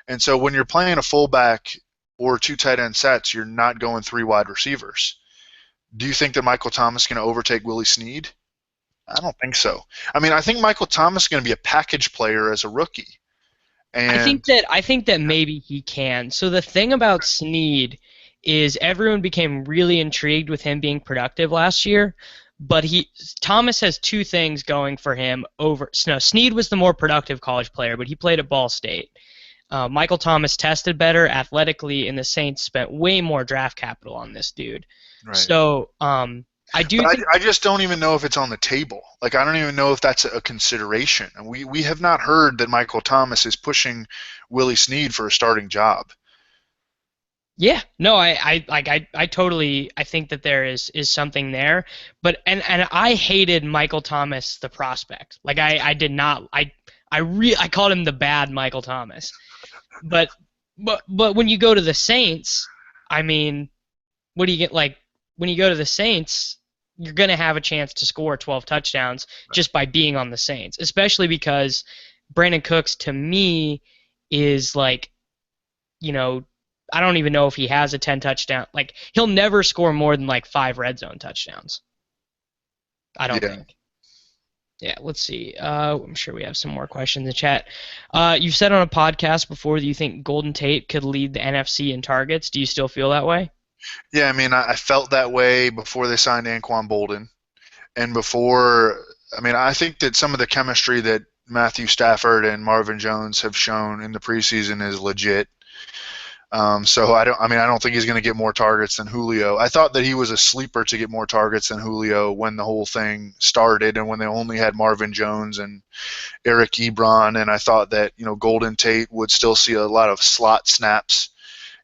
And so when you're playing a fullback or two tight end sets, you're not going 3 wide receivers. Do you think that Michael Thomas is going to overtake Willie Snead? I don't think so. I mean, I think Michael Thomas is going to be a package player as a rookie. And I think that maybe he can. So the thing about Snead is everyone became really intrigued with him being productive last year, but Thomas has 2 things going for him over. No, Snead was the more productive college player, but he played at Ball State. Michael Thomas tested better athletically, and the Saints spent way more draft capital on this dude. Right. So I do But think. I just don't even know if it's on the table. Like, I don't even know if that's a consideration. And we have not heard that Michael Thomas is pushing Willie Snead for a starting job. Yeah, no, I totally I think that there is something there, but and I hated Michael Thomas the prospect. Like I did not I called him the bad Michael Thomas. But but when you go to the Saints, I mean, what do you get like when you go to the Saints, you're going to have a chance to score 12 touchdowns just by being on the Saints, especially because Brandon Cooks to me is like, you know, I don't even know if he has a 10 touchdown. Like he'll never score more than like 5 red zone touchdowns. I don't Yeah. think. Yeah, let's see. I'm sure we have some more questions in the chat. You've said on a podcast before that you think Golden Tate could lead the NFC in targets. Do you still feel that way? Yeah, I mean, I felt that way before they signed Anquan Bolden. And before, I mean, I think that some of the chemistry that Matthew Stafford and Marvin Jones have shown in the preseason is legit. So I don't think he's going to get more targets than Julio. I thought that he was a sleeper to get more targets than Julio when the whole thing started and when they only had Marvin Jones and Eric Ebron. And I thought that, Golden Tate would still see a lot of slot snaps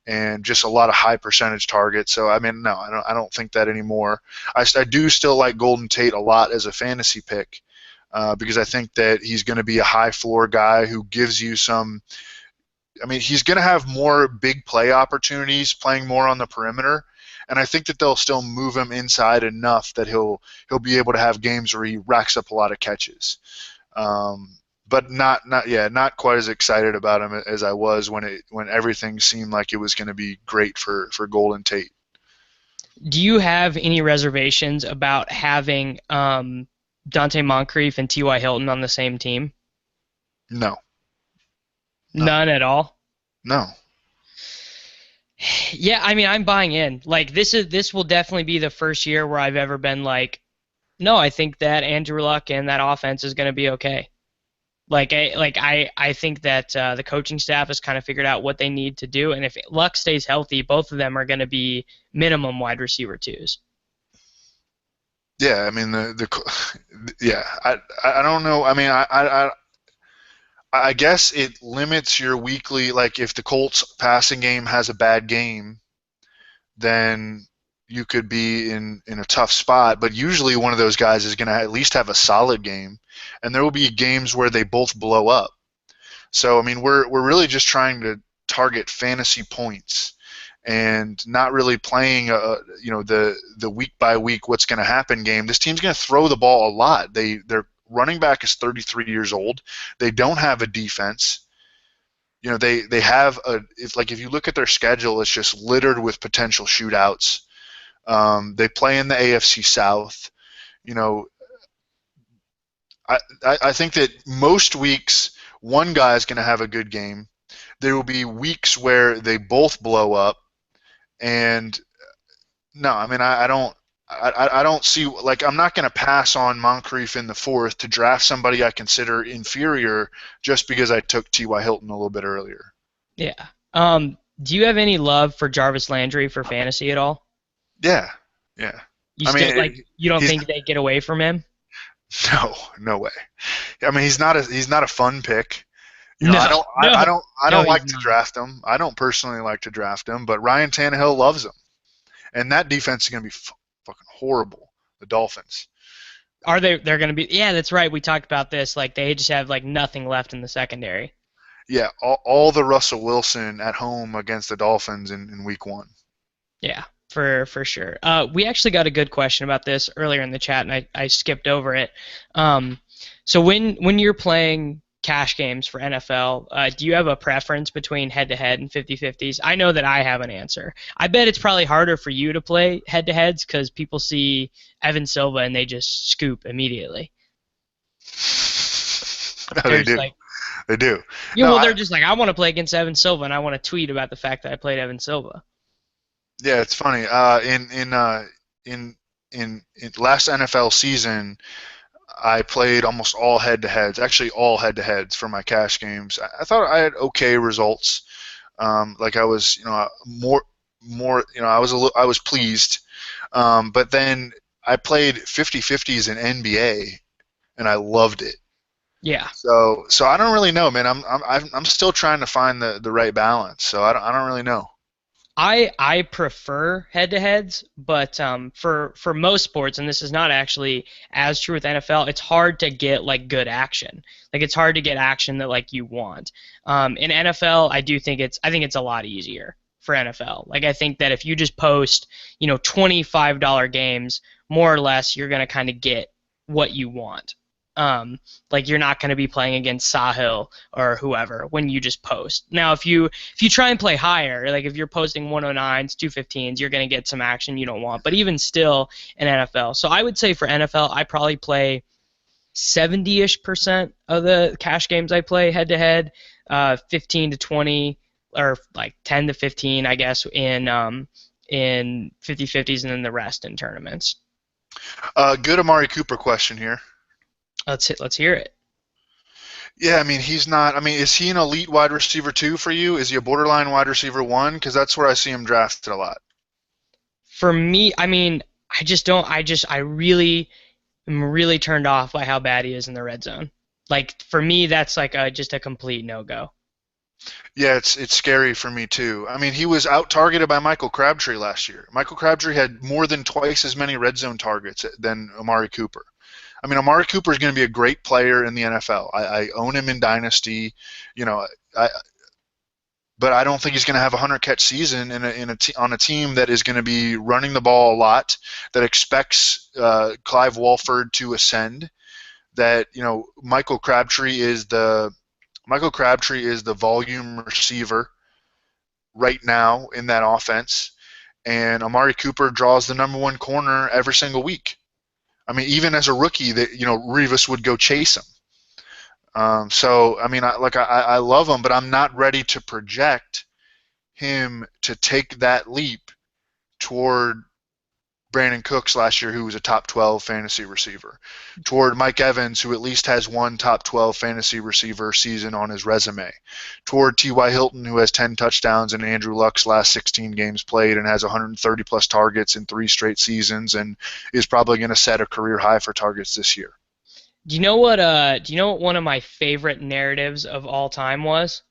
and just a lot of high percentage targets. So I mean, no, I don't think that anymore. I do still like Golden Tate a lot as a fantasy pick because I think that he's going to be a high floor guy who gives you some. I mean, he's going to have more big play opportunities playing more on the perimeter, and I think that they'll still move him inside enough that he'll be able to have games where he racks up a lot of catches. But not quite as excited about him as I was when everything seemed like it was going to be great for Golden Tate. Do you have any reservations about having Dante Moncrief and T.Y. Hilton on the same team? No, no, None at all. no. Yeah, I mean, I'm buying in. Like this will definitely be the first year where I've ever been like, no, I think that Andrew Luck and that offense is going to be okay. I think that the coaching staff has kind of figured out what they need to do, and if Luck stays healthy, both of them are going to be minimum wide receiver twos. Yeah, I mean yeah. I don't know. I mean, I guess it limits your weekly. Like if the Colts passing game has a bad game, then you could be in a tough spot. But usually one of those guys is going to at least have a solid game, and there will be games where they both blow up. So I mean, we're really just trying to target fantasy points and not really playing the week by week what's going to happen game. This team's going to throw the ball a lot. Their running back is 33 years old. They don't have a defense. They have if you look at their schedule, it's just littered with potential shootouts. They play in the AFC South. I think that most weeks one guy is going to have a good game. There will be weeks where they both blow up, and no, I mean I don't see, like, I'm not going to pass on Moncrief in the fourth to draft somebody I consider inferior just because I took T.Y. Hilton a little bit earlier. Yeah. Do you have any love for Jarvis Landry for fantasy at all? Yeah, yeah. You I still mean, you don't he's think they get away from him? no way. I mean, he's not a fun pick. No, I no, don't he's like to not. draft him. I don't personally like to draft him, but Ryan Tannehill loves him, and that defense is going to be fucking horrible. The Dolphins. Are they? They're going to be? Yeah, that's right. We talked about this. Like they just have like nothing left in the secondary. Yeah, all the Russell Wilson at home against the Dolphins in week one. Yeah, for sure. We actually got a good question about this earlier in the chat, and I skipped over it. So when you're playing cash games for NFL, do you have a preference between head-to-head and 50-50s? I know that I have an answer. I bet it's probably harder for you to play head-to-heads because people see Evan Silva and they just scoop immediately. No, They're they just do. like, They do. yeah, No, well, they're just like, I want to play against Evan Silva, and I want to tweet about the fact that I played Evan Silva. yeah, it's funny. In last NFL season, I played almost all head-to-heads, actually all head-to-heads for my cash games. I thought I had okay results. Like I was, I was pleased. But then I played 50-50s in NBA, and I loved it. Yeah. So I don't really know, man. I'm still trying to find the right balance. So I don't really know. I prefer head-to-heads, but for most sports, and this is not actually as true with NFL, it's hard to get like good action. Like it's hard to get action that like you want. In NFL, I think it's a lot easier for NFL. Like I think that if you just post, $25 games, more or less, you're gonna kind of get what you want. Um, like you're not going to be playing against Sahil or whoever when you just post. Now, if you try and play higher, like if you're posting 109s, 215s, you're going to get some action you don't want. But even still in NFL, so I would say for NFL, I probably play 70-ish% of the cash games I play head to head, 15 to 20 or like 10 to 15, I guess, in 50-50s, and then the rest in tournaments. Good Amari Cooper question here. Let's hear it. Yeah, I mean he's not. I mean, is he an elite wide receiver two for you? Is he a borderline wide receiver one? Because that's where I see him drafted a lot. For me, I mean, I just don't. I really am really turned off by how bad he is in the red zone. Like for me, that's like just a complete no go. Yeah, it's scary for me too. I mean, he was out targeted by Michael Crabtree last year. Michael Crabtree had more than twice as many red zone targets than Amari Cooper. I mean, Amari Cooper is going to be a great player in the NFL. I own him in Dynasty, you know, I, but I don't think he's going to have a 100 catch season on a team that is going to be running the ball a lot, that expects Clive Walford to ascend. That Michael Crabtree is the volume receiver right now in that offense, and Amari Cooper draws the number one corner every single week. I mean, even as a rookie, that Revis would go chase him. So I mean, I love him, but I'm not ready to project him to take that leap toward Brandon Cooks last year, who was a top 12 fantasy receiver, toward Mike Evans, who at least has one top 12 fantasy receiver season on his resume, toward T.Y. Hilton, who has 10 touchdowns in Andrew Luck's last 16 games played and has 130 plus targets in 3 straight seasons and is probably going to set a career high for targets this year. Do you know what? Do you know what one of my favorite narratives of all time was?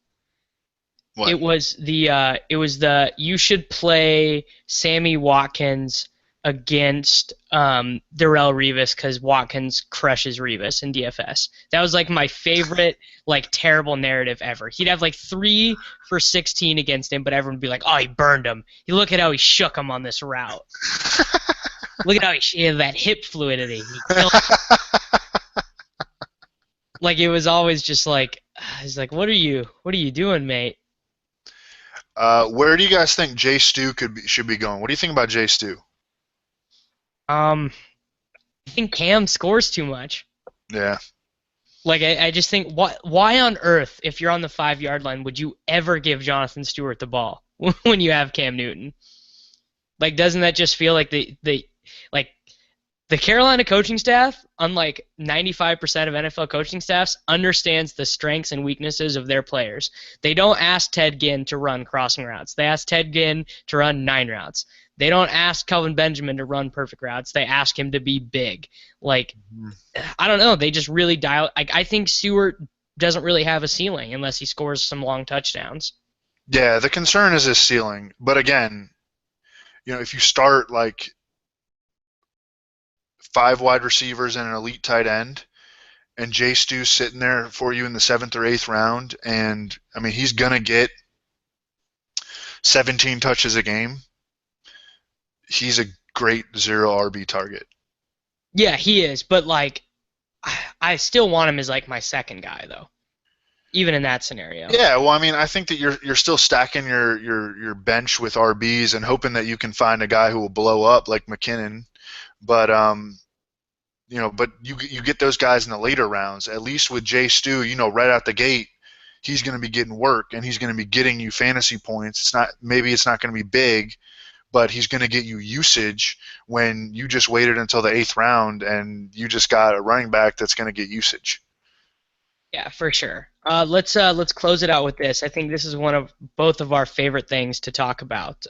What? It was the you should play Sammy Watkins against Darrelle Revis because Watkins crushes Revis in DFS. That was like my favorite like terrible narrative ever. He'd have like 3 for 16 against him, but everyone would be like, "Oh, he burned him. You look at how he shook him on this route. Look at how he had that hip fluidity. He killed him." Like it was always just like, he's like, "What are you doing, mate?" Where do you guys think Jay Stu should be going? What do you think about Jay Stu? I think Cam scores too much. Yeah. Like I just think why on earth, if you're on the 5-yard line, would you ever give Jonathan Stewart the ball when you have Cam Newton? Like doesn't that just feel like like the Carolina coaching staff, unlike 95% of NFL coaching staffs, understands the strengths and weaknesses of their players. They don't ask Ted Ginn to run crossing routes. They ask Ted Ginn to run 9 routes. They don't ask Kelvin Benjamin to run perfect routes. They ask him to be big. Like, I don't know. They just really dial. I think Stewart doesn't really have a ceiling unless he scores some long touchdowns. Yeah, the concern is his ceiling. But again, if you start like 5 wide receivers and an elite tight end, and Jay Stu's sitting there for you in the 7th or 8th round, and I mean he's gonna get 17 touches a game. He's a great 0 RB target. Yeah, he is, but like, I still want him as like my second guy though, even in that scenario. Yeah, well, I mean, I think that you're still stacking your bench with RBs and hoping that you can find a guy who will blow up like McKinnon, but but you get those guys in the later rounds. At least with Jay Stu, right out the gate, he's going to be getting work and he's going to be getting you fantasy points. Maybe it's not going to be big, but he's going to get you usage when you just waited until the 8th round and you just got a running back that's going to get usage. Yeah, for sure. Let's close it out with this. I think this is one of both of our favorite things to talk about.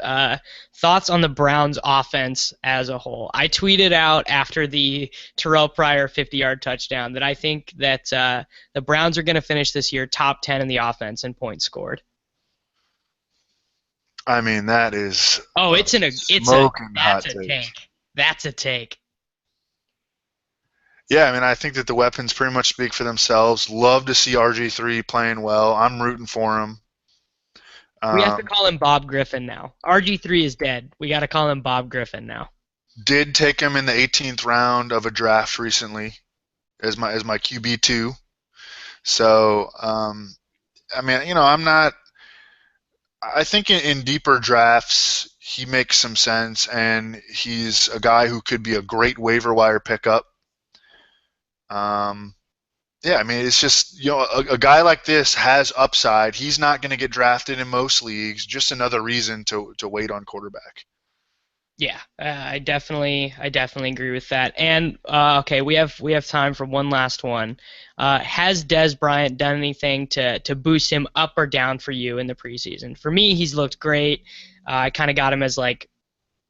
Thoughts on the Browns' offense as a whole. I tweeted out after the Terrell Pryor 50-yard touchdown that I think that the Browns are going to finish this year top 10 in the offense in points scored. I mean, that is Smoking hot that's a take. take. That's a take. Yeah, I mean, I think that the weapons pretty much speak for themselves. Love to see RG3 playing well. I'm rooting for him. We have to call him Bob Griffin now. RG3 is dead. We got to call him Bob Griffin now. Did take him in the 18th round of a draft recently as my QB2. So, I mean, you know, I think in deeper drafts he makes some sense, and he's a guy who could be a great waiver wire pickup. Yeah, I mean, it's just, you know, a guy like this has upside. He's not going to get drafted in most leagues. Just another reason to wait on quarterback. Yeah, I definitely agree with that. And okay, we have time for one last one. Has Dez Bryant done anything to boost him up or down for you in the preseason? For me, he's looked great. I kind of got him as like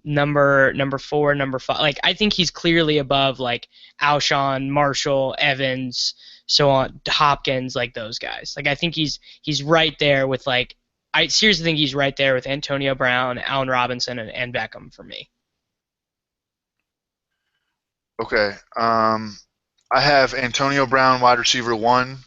number 4, number 5. Like I think he's clearly above like Alshon, Marshall, Evans, so on, Hopkins, like those guys. Like I think he's right there with like. I seriously think he's right there with Antonio Brown, Allen Robinson, and Beckham for me. Okay. I have Antonio Brown, wide receiver 1.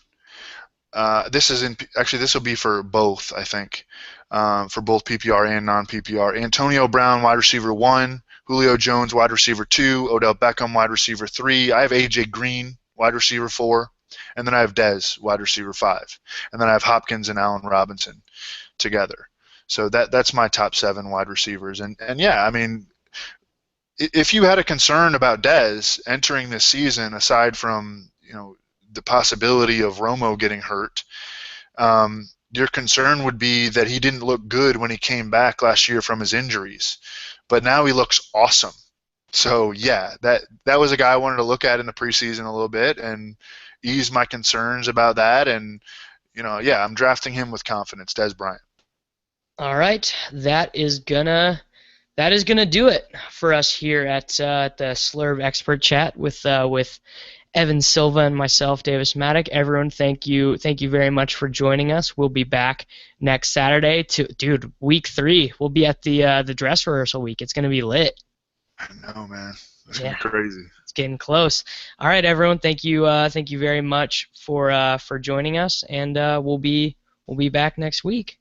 This will be for both, I think, for both PPR and non-PPR. Antonio Brown, wide receiver 1. Julio Jones, wide receiver 2. Odell Beckham, wide receiver 3. I have AJ Green, wide receiver 4. And then I have Dez, wide receiver 5. And then I have Hopkins and Allen Robinson together. So that's my top 7 wide receivers. And yeah, I mean, if you had a concern about Dez entering this season, aside from, you know, the possibility of Romo getting hurt, your concern would be that he didn't look good when he came back last year from his injuries. But now he looks awesome. So yeah, that was a guy I wanted to look at in the preseason a little bit and ease my concerns about that. And, you know, yeah, I'm drafting him with confidence, Dez Bryant. All right, that is gonna do it for us here at the Slurve Expert Chat with Evan Silva and myself, Davis Maddock. Everyone, thank you very much for joining us. We'll be back next Saturday. Dude, week 3. We'll be at the dress rehearsal week. It's gonna be lit. I know, man. It's gonna be crazy. It's getting close. All right, everyone, thank you very much for joining us, and we'll be back next week.